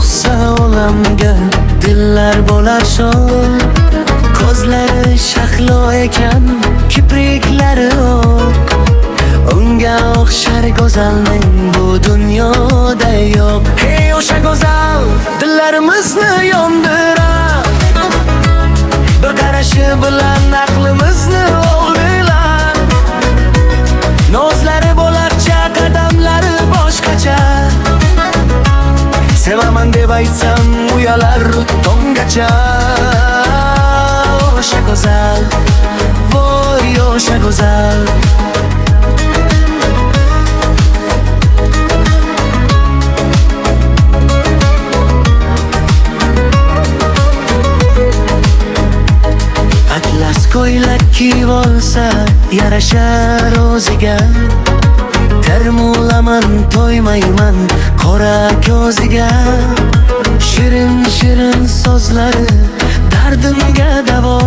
yo'qsa olamga dillar bo'lar shol. Ko'zlari shahlo ekan, kipriklari oq. Unga o'xshar go'zalning bu dunyoda yo'q. Hey o'sha go'zal dillarimizni yondirar, bir qarashi bilan aqlimizni o'g'rilar. Nozlari bo'larcha, qadamlari boshqacha. Sevaman deb aytsam uyalar tonggacha. O'sha go'zal, voy o'sha go'zal. Atlas ko'ylak kiyib olsa yarashar o'ziga. Termulaman, to'ymayman qora ko'ziga. Shirin shirin so'zlari dardimga davo.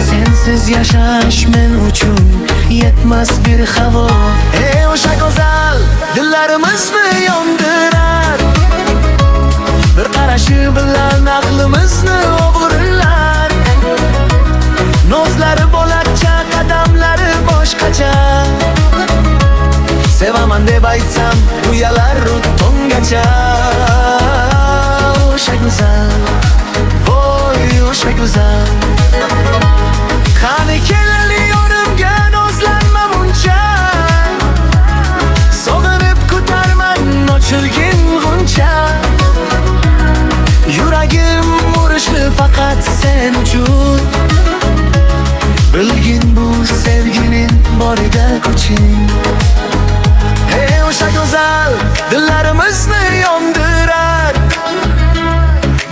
Sensiz yashash men uchun yetmas bir havo. Ey o'sha go'zal dillarimizni yondirar, bir qarashi bilan aqlimizni o'g'rilar. Nozlari bo'larcha, qadamlari boshqacha. Sevaman deb aytsam uyalar tonggacha. O'sha go'zal, voy o'sha go'zal. Qani kelali yonimga, nozlanma buncha. Sog'inib ko'tarman ochilgin g'uncha. Yuragim urishni faqat sen uchun. Bilgin bu sevgining borida kuching. Hey o'sha go'zal dillarimizni yondirar,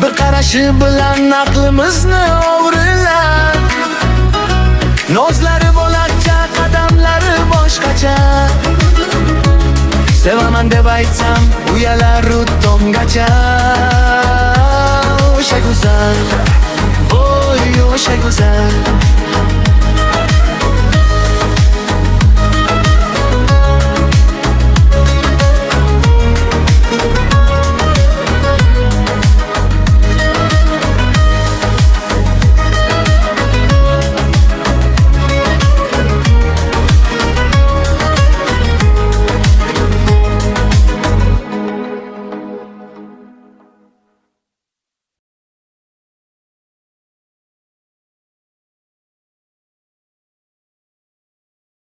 bir qarashi bilan aqlimizni o'g'rilar. Nozlari bo'larcha, qadamlari boshqacha. Sevaman deb aytsam uyalar tonggacha. O'sha go'zal, voy o'sha go'zal.